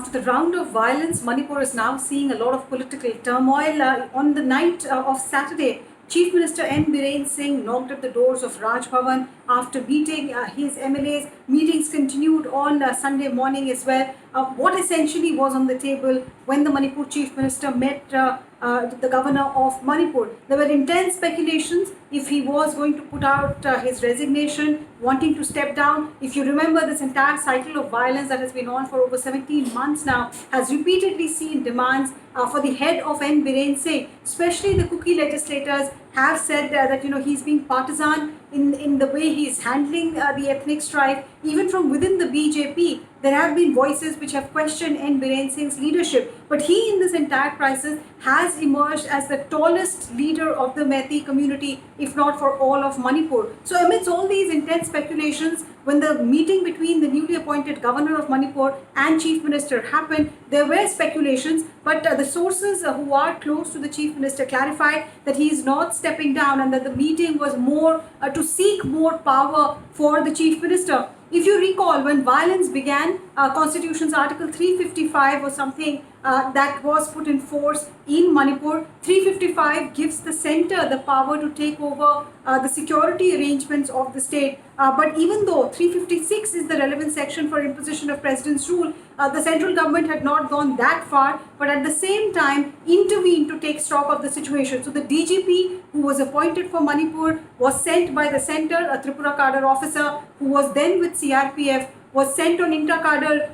After the round of violence, Manipur is now seeing a lot of political turmoil. On the night of Saturday, Chief Minister N. Biren Singh knocked at the doors of Raj Bhavan after meeting his MLAs. Meetings continued on Sunday morning as well. What essentially was on the table when the Manipur Chief Minister met the governor of Manipur? There were intense speculations if he was going to put out his resignation, wanting to step down. If you remember, this entire cycle of violence that has been on for over 17 months now has repeatedly seen demands for the head of N. Biren Singh. Especially the Kuki legislators have said that he's being partisan in the way he's handling the ethnic strife. Even from within the BJP, there have been voices which have questioned N. Biren Singh's leadership. But he, in this entire crisis, has emerged as the tallest leader of the Meitei community, if not for all of Manipur. So amidst all these intense speculations, when the meeting between the newly appointed governor of Manipur and chief minister happened, there were speculations, but the sources who are close to the chief minister clarified that he is not stepping down and that the meeting was more to seek more power for the chief minister. If you recall, when violence began, Constitution's Article 355 was something that was put in force in Manipur. 355 gives the centre the power to take over the security arrangements of the state. But even though 356 is the relevant section for imposition of president's rule, the central government had not gone that far, but at the same time intervened to take stock of the situation. So the DGP who was appointed for Manipur was sent by the centre, a Tripura cadre officer who was then with CRPF, was sent on inter-cadre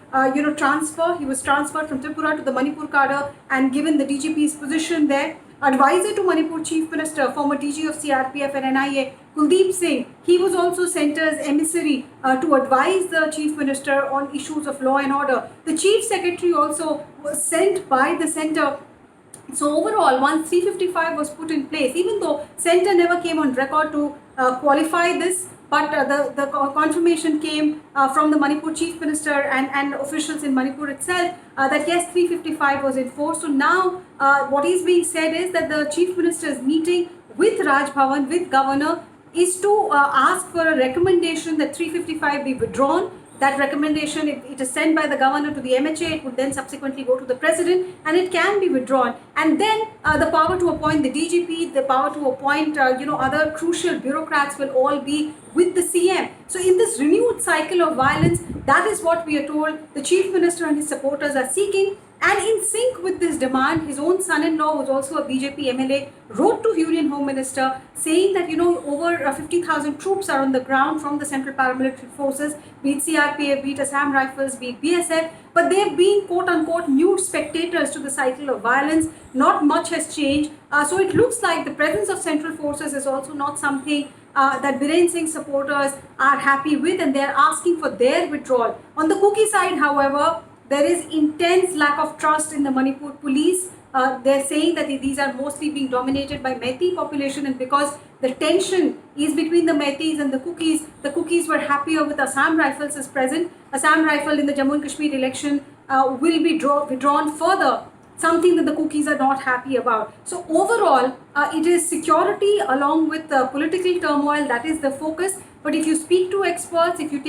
transfer. He was transferred from Tripura to the Manipur cadre and given the DGP's position there. Advisor to Manipur Chief Minister, former DG of CRPF and NIA, Kuldeep Singh, he was also sent as emissary to advise the Chief Minister on issues of law and order. The Chief Secretary also was sent by the centre. So overall, once 355 was put in place, even though centre never came on record to qualify this, but the confirmation came from the Manipur Chief Minister and officials in Manipur itself that yes, 355 was enforced. So now what is being said is that the Chief Minister's meeting with Raj Bhavan, with Governor, is to ask for a recommendation that 355 be withdrawn. That recommendation, it is sent by the governor to the MHA, it would then subsequently go to the president and it can be withdrawn. And then the power to appoint the DGP, the power to appoint other crucial bureaucrats will all be with the CM. So in this renewed cycle of violence, that is what we are told the Chief Minister and his supporters are seeking. And in sync with this demand, his own son-in-law, who is also a BJP MLA, wrote to Union Home Minister saying that, over 50,000 troops are on the ground from the Central Paramilitary Forces, be it CRPF, be it Assam Rifles, be it BSF, but they've been quote-unquote nude spectators to the cycle of violence. Not much has changed. So it looks like the presence of Central Forces is also not something that Biren Singh supporters are happy with, and they're asking for their withdrawal. On the Kuki side, however, there is intense lack of trust in the Manipur police. They're saying that these are mostly being dominated by Meitei population, and because the tension is between the Meiteis and the Kukis were happier with Assam Rifles as present. Assam Rifle in the Jammu and Kashmir election will be withdrawn further, something that the Kukis are not happy about. So overall, it is security along with political turmoil that is the focus. But if you speak to experts, if you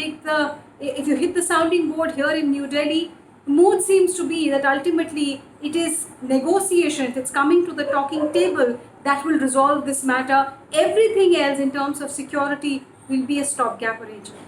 hit the sounding board here in New Delhi, mood seems to be that ultimately it is negotiations, it's coming to the talking table that will resolve this matter. Everything else in terms of security will be a stopgap arrangement.